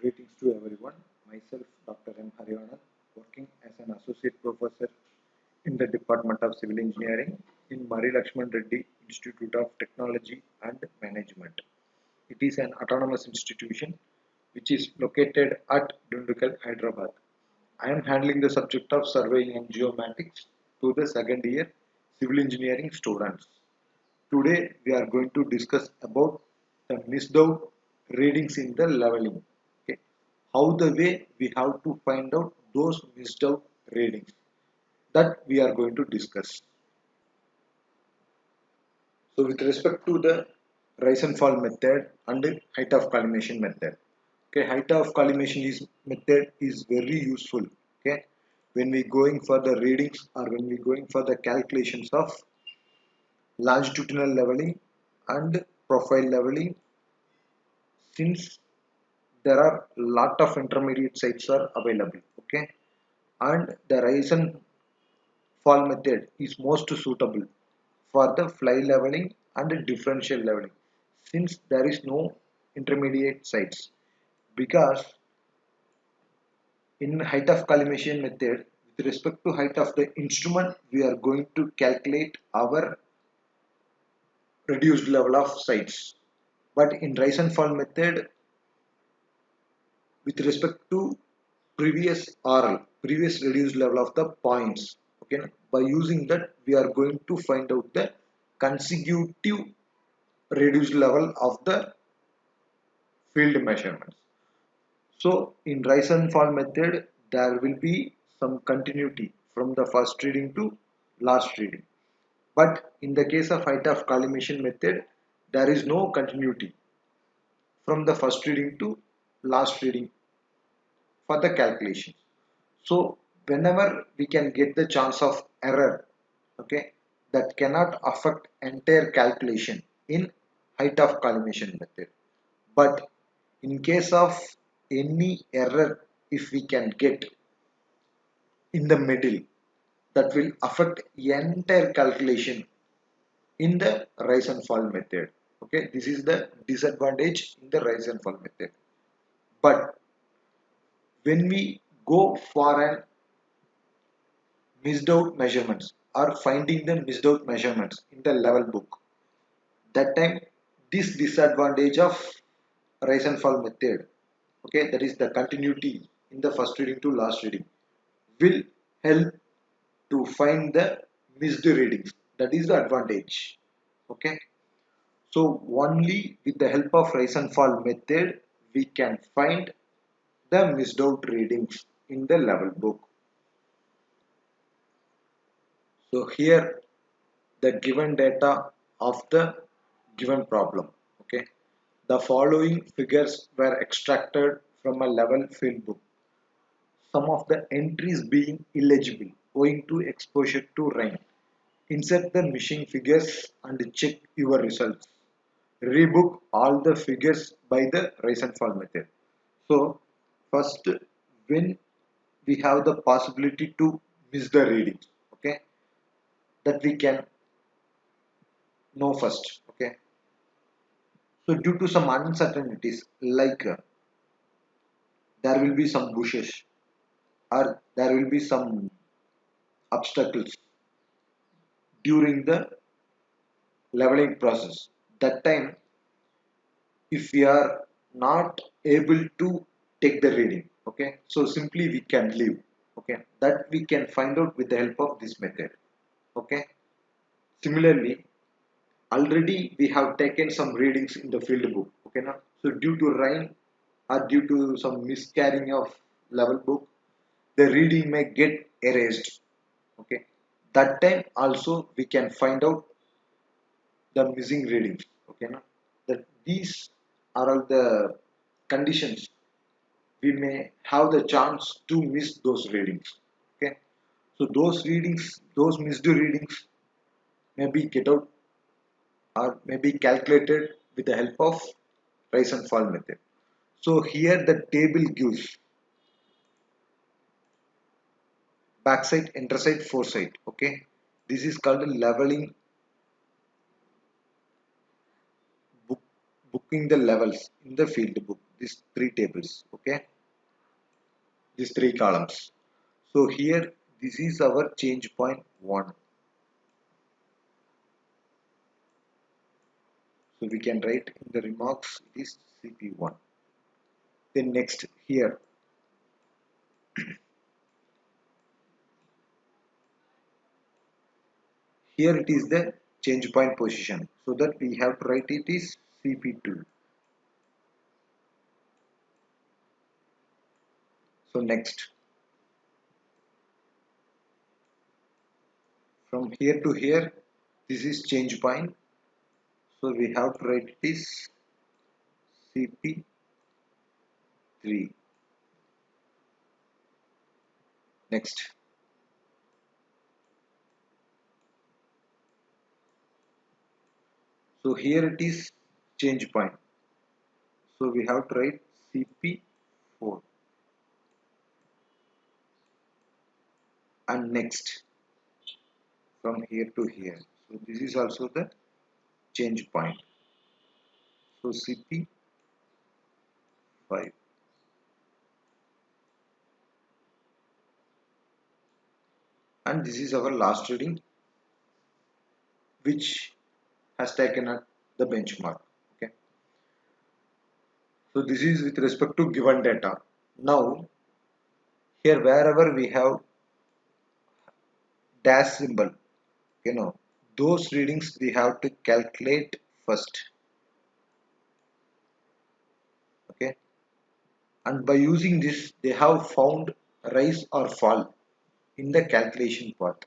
Greetings to everyone. Myself, Dr. M. Harivanan, working as an associate professor in the Department of Civil Engineering in Mari Lakshman Reddy Institute of Technology and Management. It is an autonomous institution which is located at Dundukal, Hyderabad. I am handling the subject of surveying and geomatics to the second year civil engineering students. Today we are going to discuss about the missed out readings in the leveling. Okay. How the way we have to find out those missed out readings that we are going to discuss. So with respect to the rise and fall method and the height of collimation method. Okay, height of collimation is method is very useful. Okay, when we going for the readings or when we going for the calculations of longitudinal leveling and profile leveling, since there are lot of intermediate sites are available. Okay, and the rise and fall method is most suitable for the fly leveling and differential leveling, since there is no intermediate sites. Because in height of collimation method, with respect to height of the instrument, we are going to calculate our reduced level of sites. But in rise and fall method, with respect to previous RL, previous reduced level of the points, okay, by using that we are going to find out the consecutive reduced level of the field measurements. So in rise and fall method there will be some continuity from the first reading to last reading, but in the case of height of collimation method there is no continuity from the first reading to last reading for the calculation. So whenever we can get the chance of error, okay, that cannot affect entire calculation in height of collimation method. But in case of any error, if we can get in the middle, that will affect entire calculation in the rise and fall method. Okay, this is the disadvantage in the rise and fall method. But when we go for an missed out measurements or finding the missed out measurements in the level book, that time this disadvantage of rise and fall method, okay, that is the continuity in the first reading to last reading, will help to find the missed readings. That is the advantage. Okay, so only with the help of rise and fall method we can find the missed out readings in the level book. So here the given data of the given problem. Okay, the following figures were extracted from a level field book. Some of the entries being illegible owing to exposure to rain. Insert the missing figures and check your results. Rebook all the figures by the rise and fall method. So first, when we have the possibility to miss the readings, okay, that we can know first. Okay, so due to some uncertainties, like there will be some bushes or there will be some obstacles during the leveling process. That time, if we are not able to take the reading, okay, so simply we can leave. Okay, that we can find out with the help of this method. Okay, similarly, already we have taken some readings in the field book. Okay, now, so due to rain or due to some miscarrying of level book, the reading may get erased. Okay, that time also we can find out the missing readings. Okay, now that these are all the conditions we may have the chance to miss those readings. Okay, so those readings, those missed readings may be get out or may be calculated with the help of rise and fall method. So here the table gives backside, interside, foresight. Okay, this is called leveling, book, booking the levels in the field book. These three tables. Okay, these three columns. So here this is our change point 1. So we can write in the remarks it is CP1. Then next here it is the change point position. So that we have to write it is CP2. So next from here to here this is change point. So we have to write it is CP3. Next. So here it is change point. So we have to write CP4 and next from here to here. So this is also the change point. So CP5 and this is our last reading which has taken at the benchmark. Okay. So this is with respect to given data. Now here wherever we have dash symbol, those readings we have to calculate first. Okay, and by using this they have found rise or fall in the calculation part.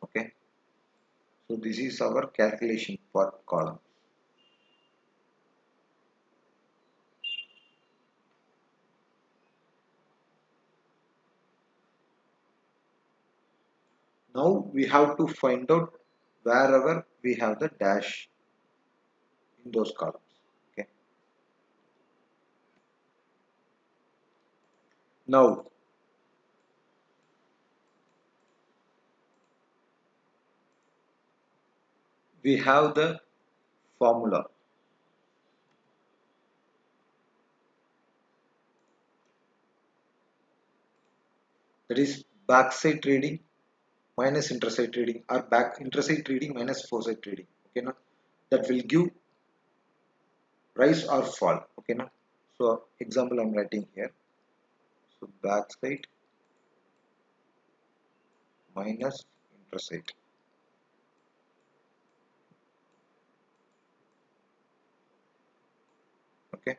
Okay, so this is our calculation part column. Now we have to find out wherever we have the dash in those columns. Okay, now we have the formula, that is backside trading minus interside trading, or back interside trading minus foreside trading. Okay, now that will give rise or fall. Okay, now so example I'm writing here. So backside minus interside. Okay,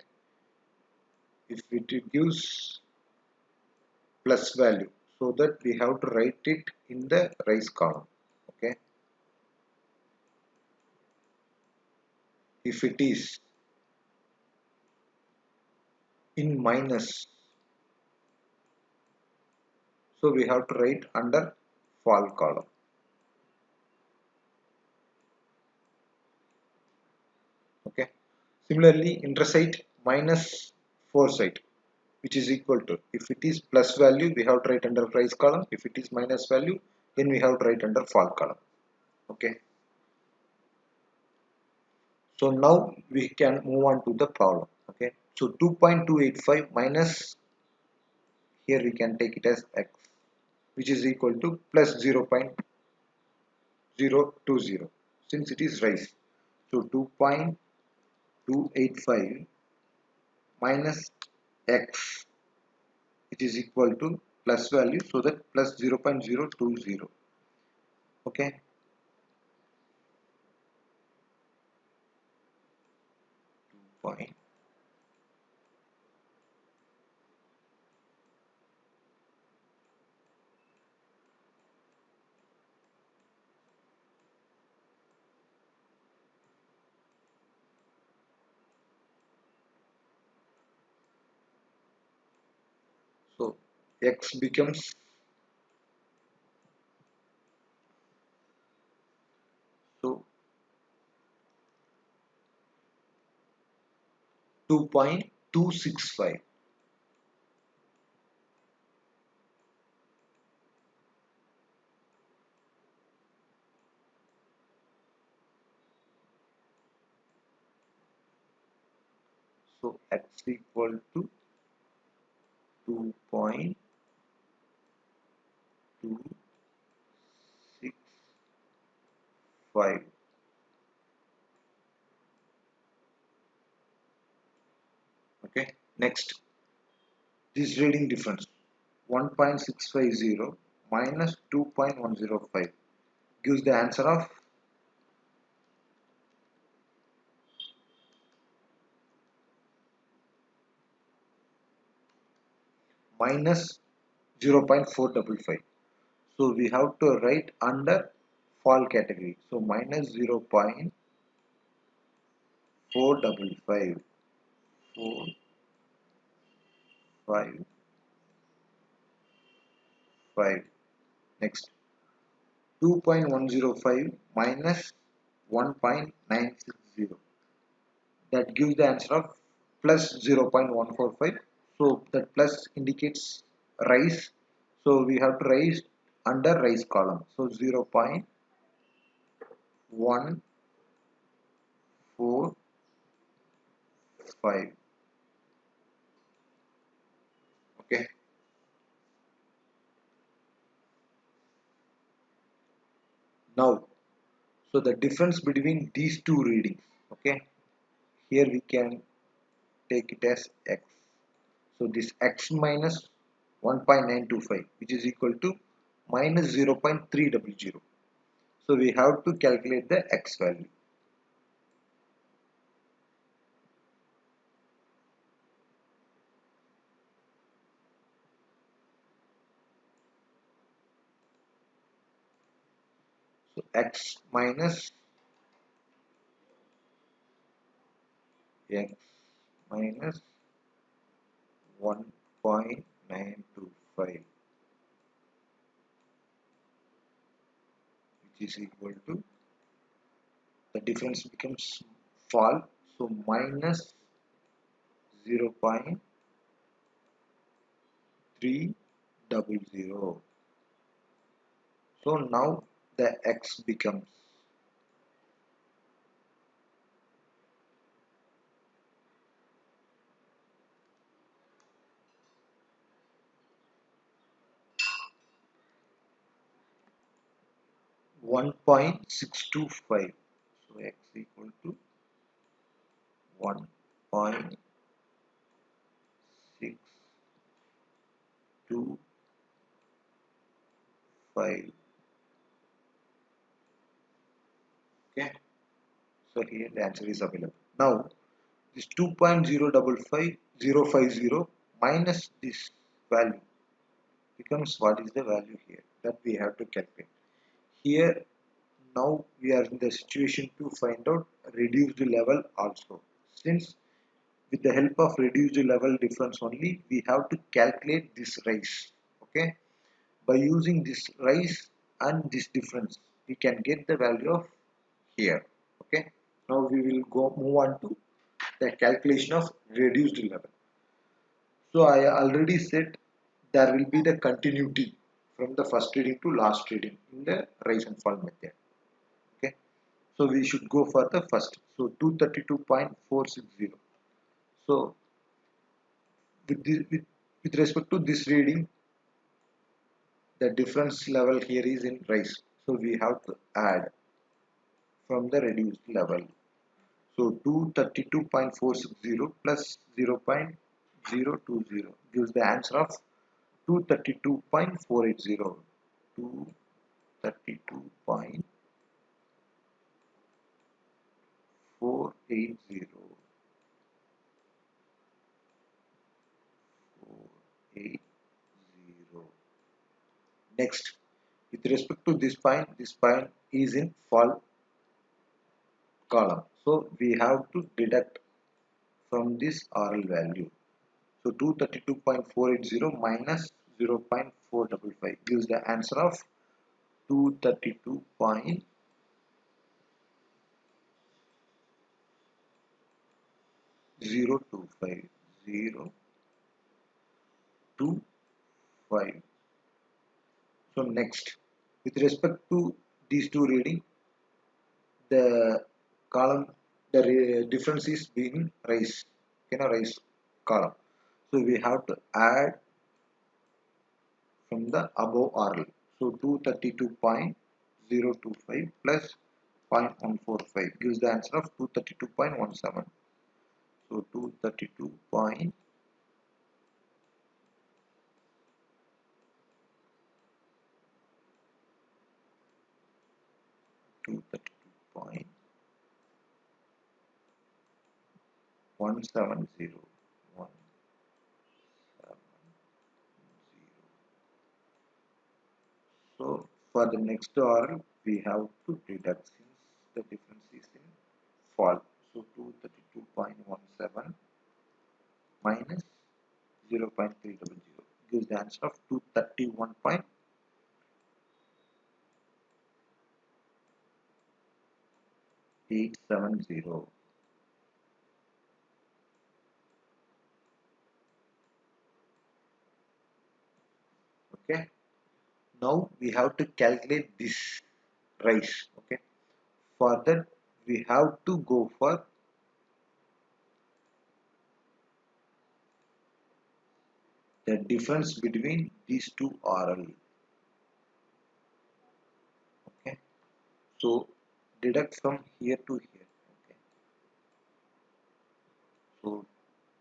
if it gives plus value, so that we have to write it in the rise column. Okay, if it is in minus, so we have to write under fall column. Okay, similarly interside minus foresight, which is equal to, if it is plus value we have to write under rise column, if it is minus value then we have to write under fall column. Okay, so now we can move on to the problem. Okay, so 2.285 minus, here we can take it as x, which is equal to plus 0.020 since it is rise. So 2.285 minus x, it is equal to plus value, so that plus 0.020. Okay, point. So x becomes, so 2.265. So x equal to 2.265. Okay, next, this reading difference 1.650 minus 2.105 gives the answer of minus 0.455. So we have to write under fall category. So minus 0.455. 455. Next, 2.105 minus 1.960. That gives the answer of plus 0.145. So that plus indicates rise. So we have to rise under rise column. So 0.145. Okay. Now, so the difference between these two readings. Okay. Here we can take it as x. So this x minus 1.925, which is equal to minus 0.300. So we have to calculate the x value. So x minus 1.925, which is equal to, the difference becomes fall. So minus 0.300. So now the x becomes 1.625. So x equal to 1.625. Okay. So here the answer is available. Now this 2.0550 minus this value becomes, what is the value here that we have to calculate. Here now we are in the situation to find out reduced level also. Since with the help of reduced level difference only, we have to calculate this rise. Okay, by using this rise and this difference, we can get the value of here. Okay, now we will go move on to the calculation of reduced level. So I already said there will be the continuity from the first reading to last reading in the rise and fall method. Okay, so we should go for the first. So 232.460. So with respect to this reading, the difference level here is in rise. So we have to add from the reduced level. So 232.460 plus 0.020 gives the answer of 232.480. 232.480. Next, with respect to this point is in fall column. So we have to deduct from this RL value. So 232.480 minus 0.455 gives the answer of 232.025. 0.25. So next, with respect to these two reading, the column, the difference is being raised. okay, now rise column. So we have to add from the above RL. So 232.025 plus 0.145 gives the answer of 232.17. So 232.232.17. One seven zero. So for the next RL, we have to deduct since the difference is in fall. So 232.17 minus 0.300 gives the answer of 231.870. Okay. Now we have to calculate this rise. Okay. For that we have to go for the difference between these two RL. Okay. So deduct from here to here. Okay. So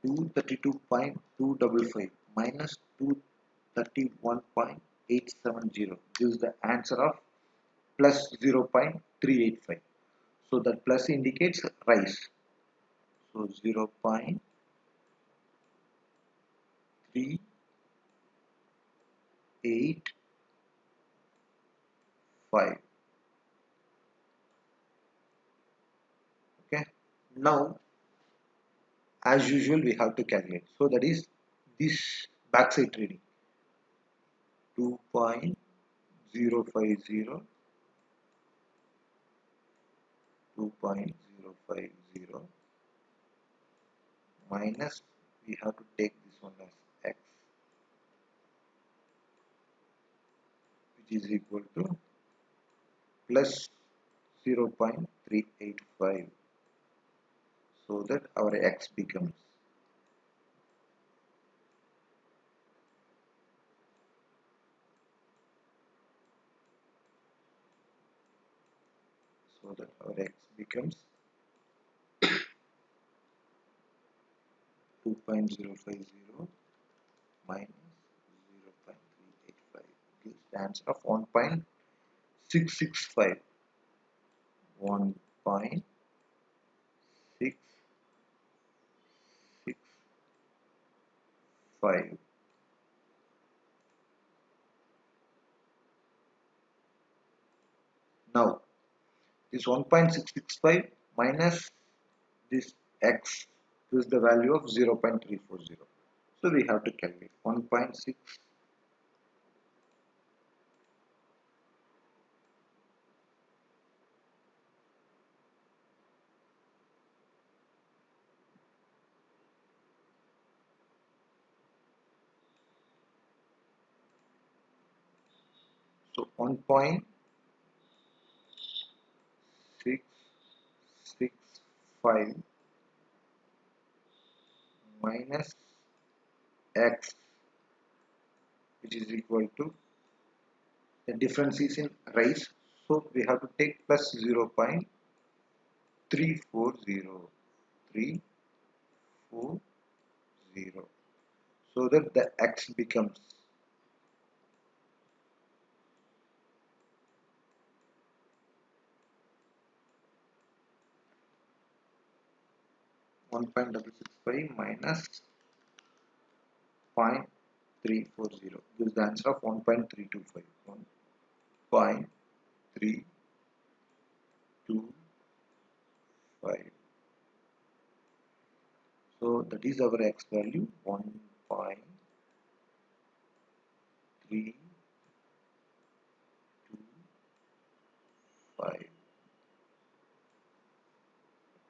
232.255 minus 231.870 gives the answer of plus 0.385. So that plus indicates rise. So 0.385. Okay. Now as usual we have to calculate. So that is this backside reading 2.050 2.050 minus we have to take this one as x, which is equal to plus 0.385, so that our x becomes so that our x becomes 2.050 minus 0.385 gives the answer of 1.665. 1.665. Now this 1.665 minus this x gives the value of 0.340. So we have to calculate 1.6. So 1.665 minus x, which is equal to the difference is in rise. So we have to take plus 0.340. So that the x becomes 1.665 minus 0.340 gives the answer of 1.325. 1.325. So that is our x value 1.325.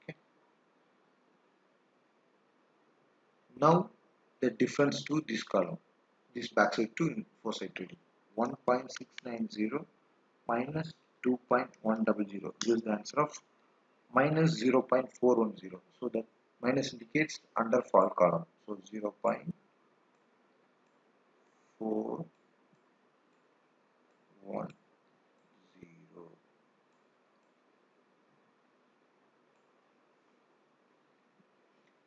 Okay. Now the difference to this column, this backside to foreside reading 1.690 minus 2.100 gives the answer of minus 0.410. So that minus indicates under fault column. So 0.410.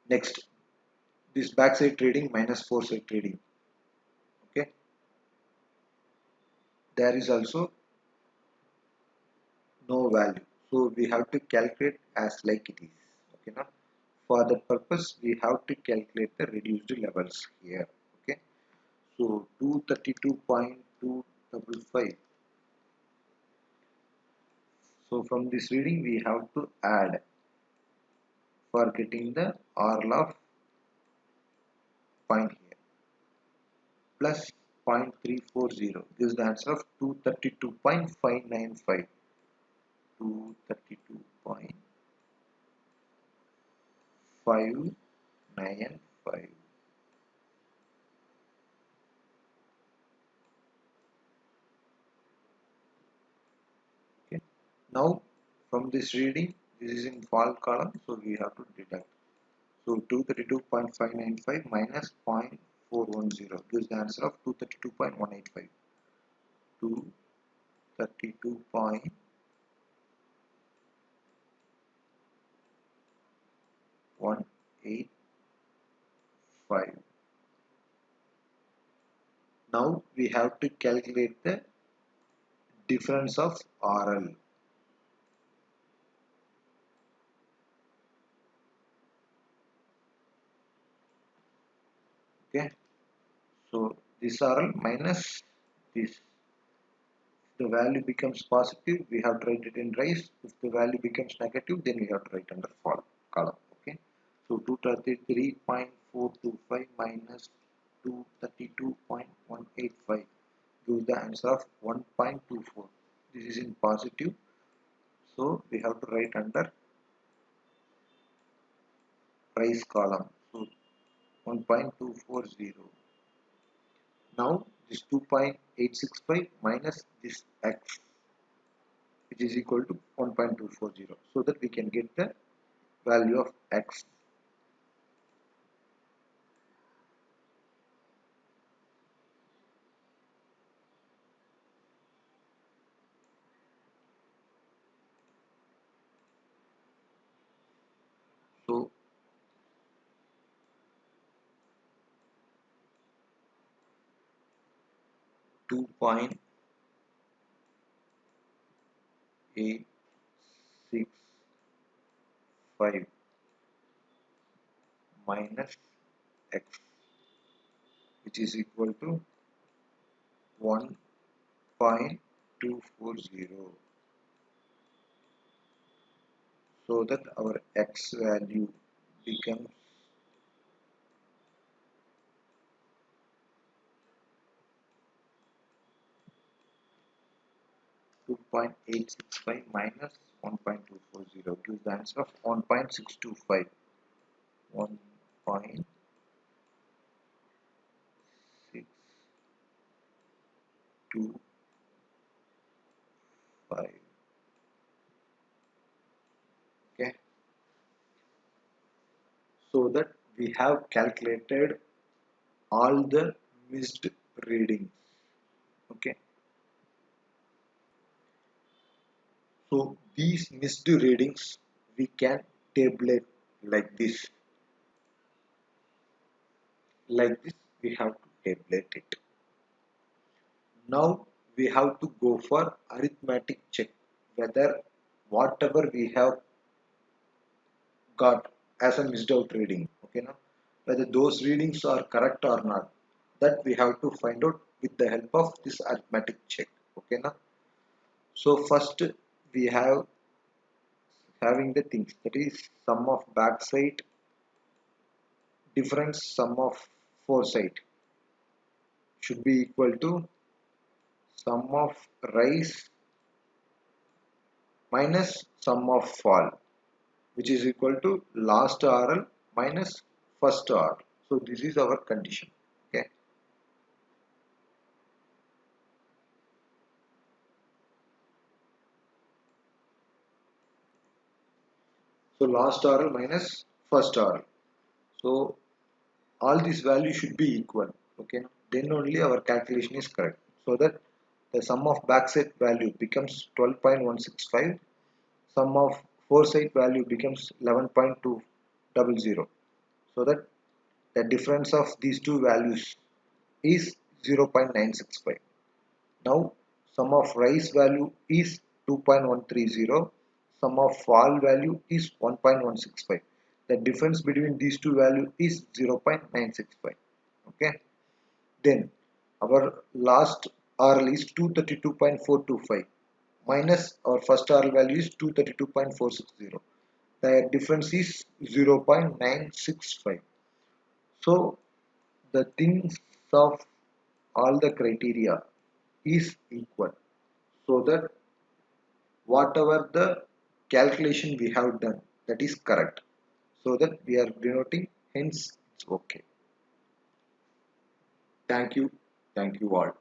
Next, this backside trading minus foreside trading. Okay, there is also no value, so we have to calculate as like it is. Okay, now for that purpose we have to calculate the reduced levels here. Okay, so 232.255. So from this reading we have to add for getting the RL of point here plus 0.340 gives the answer of 232.595. 232.595. Okay. Now from this reading, this is in fault column, so we have to deduct. So 232.595 minus 0.410 gives the answer of 232.185. 232.185. Now we have to calculate the difference of RL. Okay, so this RL minus this. The value becomes positive, we have to write it in rise. If the value becomes negative, then we have to write under fall column. Okay, so 233.425 minus 232.185 gives the answer of 1.24. This is in positive, so we have to write under rise column. So 1.240. Now this 2.865 minus this x, which is equal to 1.240, so that we can get the value of x. So 2.865 minus x, which is equal to 1.240, so that our x value becomes 2.865 minus 1.240 gives the answer of 1.625. 1.625. Okay, so that we have calculated all the missed readings. Okay, so these missed readings we can tabulate like this. Like this we have to tabulate it. Now we have to go for arithmetic check whether whatever we have got as a missed out reading, okay, now whether those readings are correct or not, that we have to find out with the help of this arithmetic check. Okay, now so first we have having the things, that is sum of backside difference sum of foresight should be equal to sum of rise minus sum of fall, which is equal to last RL minus first RL. So this is our condition. Okay, so last RL minus first RL. So all these values should be equal. Okay, then only our calculation is correct. So that the sum of backside value becomes 12.165, sum of foreside value becomes 11.200. So that the difference of these two values is 0.965. Now sum of rise value is 2.130, sum of fall value is 1.165. The difference between these two values is 0.965. Okay. Then our last RL is 232.425 minus our first RL value is 232.460. The difference is 0.965. So the things of all the criteria is equal, so that whatever the calculation we have done, that is correct, so that we are denoting, hence it's okay. Thank you all.